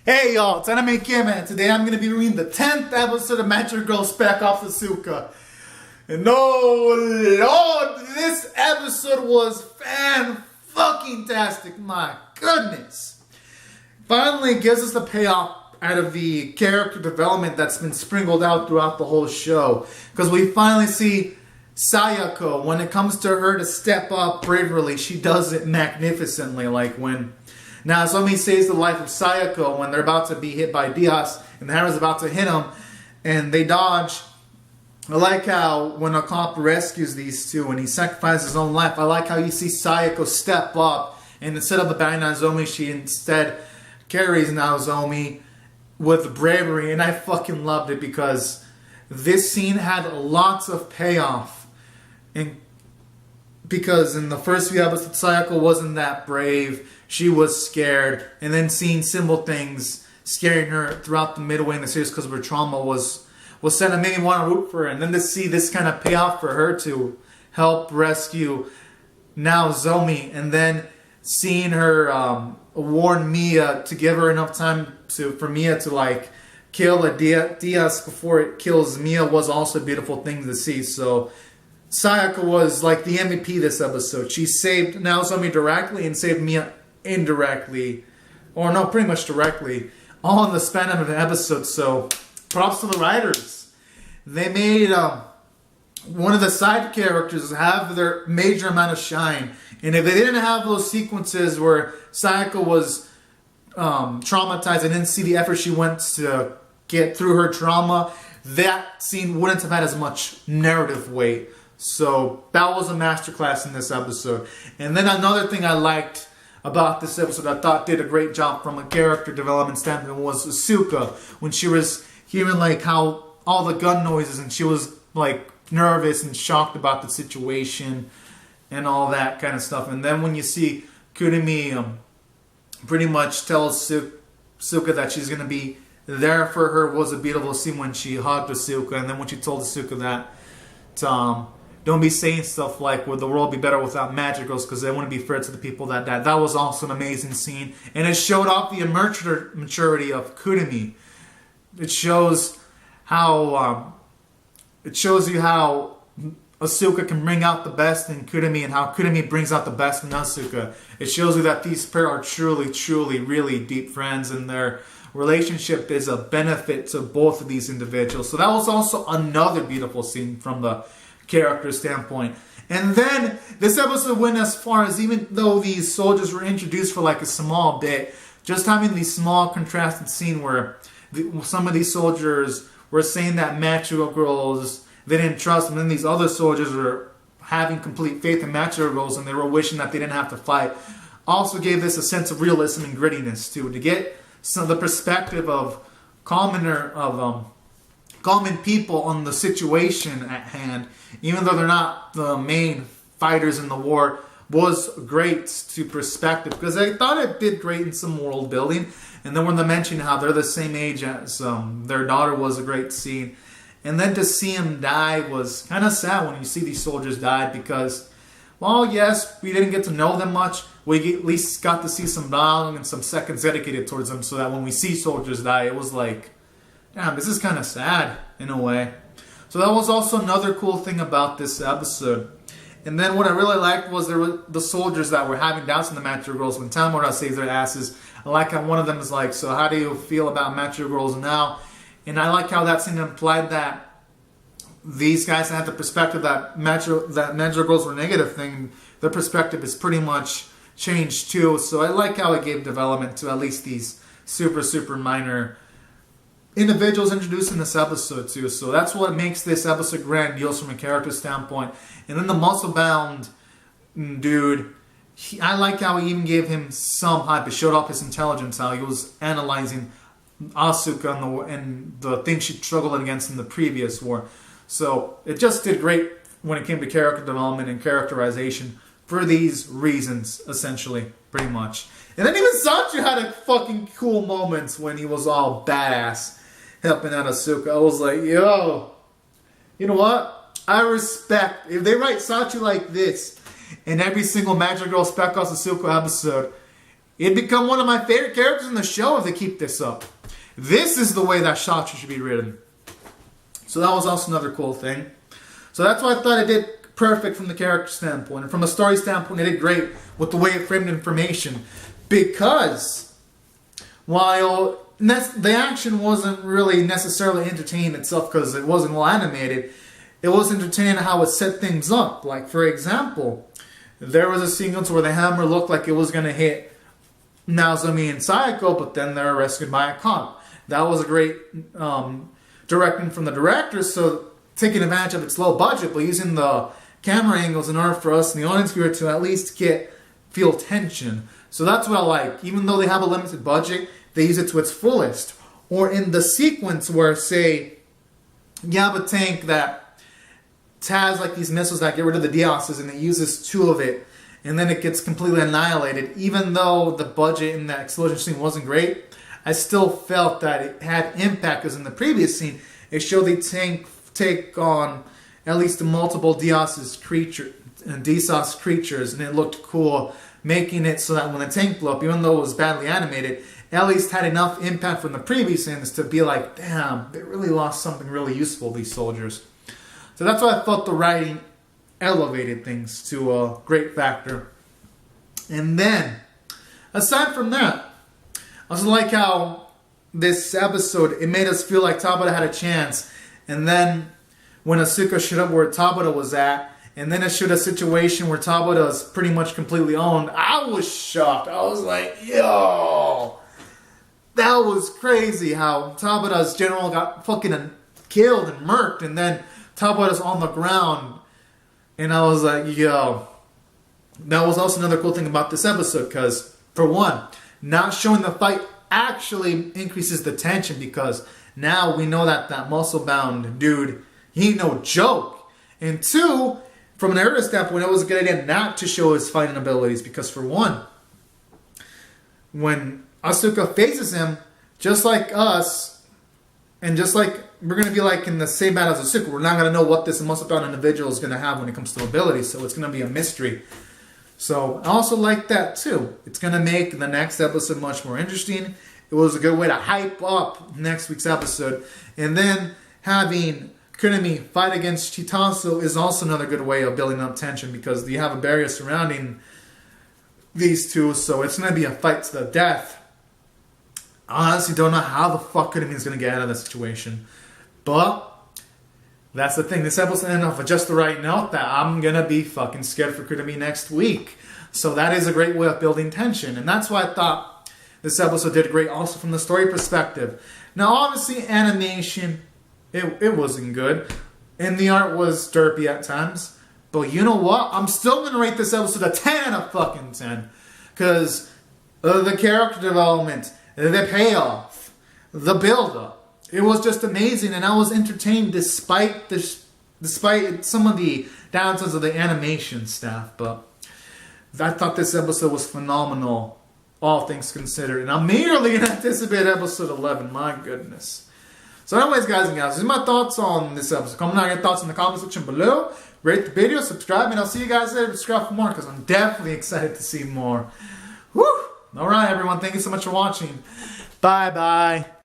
Hey y'all, it's Anime Kim, and today I'm going to be reading the 10th episode of Magic Girl Spec off Asuka. And oh lord, this episode was fan-fucking-tastic, my goodness. Finally, it gives us the payoff out of the character development that's been sprinkled out throughout the whole show. Because we finally see Sayako, when it comes to her to step up bravely, she does it magnificently, like when Naomi saves the life of Sayako when they're about to be hit by Diaz and the hammer's about to hit them and they dodge. I like how when a cop rescues these two and he sacrifices his own life, I like how you see Sayako step up and instead of abandoning Naomi, she instead carries Naomi with bravery, and I fucking loved it because this scene had lots of payoff. And because in the first few episodes, Sayako wasn't that brave. She was scared. And then seeing simple things scaring her throughout the midway in the series because of her trauma was set and made me want to root for her. And then to see this kind of payoff for her to help rescue Naomi. And then seeing her warn Mia to give her enough time for Mia to like kill a Diaz before it kills Mia was also a beautiful thing to see. So Sayako was like the MVP this episode. She saved Naomi directly and saved Mia indirectly, or no, pretty much directly, all in the span of an episode. So props to the writers. They made one of the side characters have their major amount of shine, and if they didn't have those sequences where Sayako was traumatized and didn't see the effort she went to get through her trauma, that scene wouldn't have had as much narrative weight. So that was a masterclass in this episode. And then another thing I liked about this episode, I thought did a great job from a character development standpoint, was Asuka. When she was hearing like how all the gun noises and she was like nervous and shocked about the situation and all that kind of stuff. And then when you see Kurumi pretty much tell Asuka that she's going to be there for her, was a beautiful scene when she hugged Asuka. And then when she told Asuka that don't be saying stuff like, would the world be better without magic girls, because they wouldn't be fair to the people that died. That was also an amazing scene. And it showed off the maturity of Kurumi. It shows how, it shows you how Asuka can bring out the best in Kurumi and how Kurumi brings out the best in Asuka. It shows you that these pair are truly, truly, really deep friends, and their relationship is a benefit to both of these individuals. So that was also another beautiful scene from the character standpoint. And then this episode went as far as, even though these soldiers were introduced for like a small bit, just having these small contrasted scene where some of these soldiers were saying that Magical Girls, they didn't trust them, and then these other soldiers were having complete faith in Magical Girls and they were wishing that they didn't have to fight, also gave this a sense of realism and grittiness too, to get some of the perspective of calming people on the situation at hand, even though they're not the main fighters in the war, was great to perspective, because I thought it did great in some world building. And then when they mentioned how they're the same age as their daughter, was a great scene. And then to see him die was kind of sad when you see these soldiers die, because, well, yes, we didn't get to know them much. We at least got to see some dialogue and some seconds dedicated towards them, so that when we see soldiers die, it was like, damn, this is kind of sad in a way. So that was also another cool thing about this episode. And then what I really liked was there were the soldiers that were having doubts in the Magical Girls when Tamura saved their asses. I like how one of them is like, so how do you feel about Magical Girls now? And I like how that scene implied that these guys had the perspective that Magical Girls were a negative thing. Their perspective is pretty much changed too. So I like how it gave development to at least these super, super minor individuals introduced in this episode too. So that's what makes this episode grandiose from a character standpoint. And then the muscle-bound dude, I like how he even gave him some hype. It showed off his intelligence, how he was analyzing Asuka and the things she struggled against in the previous war. So it just did great when it came to character development and characterization for these reasons, essentially, pretty much. And then even Sancho had a fucking cool moments when he was all badass helping out Asuka. I was like, yo, you know what? I respect, if they write Sancho like this in every single Magic Girl Spec Asuka episode, It'd become one of my favorite characters in the show if they keep this up. This is the way that Shotzi should be written. So that was also another cool thing. So that's why I thought it did perfect from the character standpoint. And from a story standpoint, it did great with the way it framed information. Because while the action wasn't really necessarily entertaining itself because it wasn't well animated, it was entertaining how it set things up. Like, for example, there was a sequence where the hammer looked like it was going to hit Naozumi and Sayako, but then they're rescued by a cop. That was a great directing from the director, so taking advantage of its low budget, but using the camera angles in order for us and the audience viewer to at least feel tension. So that's what I like. Even though they have a limited budget, they use it to its fullest. Or in the sequence where, say, you have a tank that has like these missiles that get rid of the Dioses, and it uses 2 of it, and then it gets completely annihilated. Even though the budget in that explosion scene wasn't great, I still felt that it had impact, because in the previous scene, it showed the tank take on at least multiple Disos creatures, and it looked cool, making it so that when the tank blew up, even though it was badly animated, it at least had enough impact from the previous scenes to be like, damn, they really lost something really useful, these soldiers. So that's why I thought the writing elevated things to a great factor. And then, aside from that, I also like how this episode, it made us feel like Tabata had a chance. And then when Asuka showed up where Tabata was at, and then it showed a situation where Tabata is pretty much completely owned, I was shocked. I was like, yo, that was crazy how Tabata's general got fucking killed and murked, and then Tabata's on the ground. And I was like, yo. That was also another cool thing about this episode, because, for one, not showing the fight actually increases the tension, because now we know that muscle-bound dude, he ain't no joke. And 2, from an narrative standpoint, it was a good idea not to show his fighting abilities, because, for one, when Asuka faces him, just like us, and just like we're going to be like in the same battle as Asuka, we're not going to know what this muscle-bound individual is going to have when it comes to abilities, so it's going to be a mystery. So I also like that too. It's going to make the next episode much more interesting. It was a good way to hype up next week's episode. And then having Kunimi fight against Chitasu is also another good way of building up tension, because you have a barrier surrounding these two, so it's going to be a fight to the death. I honestly don't know how the fuck Kunimi is going to get out of the situation. But that's the thing. This episode ended off with just the right note that I'm going to be fucking scared for Kunimi next week. So that is a great way of building tension. And that's why I thought this episode did great also from the story perspective. Now, obviously, animation, it wasn't good. And the art was derpy at times. But you know what? I'm still going to rate this episode a 10 out of fucking 10. Because the character development, the payoff, the build-up, it was just amazing, and I was entertained despite some of the downsides of the animation staff. But I thought this episode was phenomenal, all things considered. And I'm eagerly going to anticipate episode 11. My goodness. So anyways, guys and gals, these are my thoughts on this episode. Comment down your thoughts in the comment section below. Rate the video, subscribe, and I'll see you guys later. Subscribe for more, because I'm definitely excited to see more. Woo! Alright, everyone. Thank you so much for watching. Bye-bye.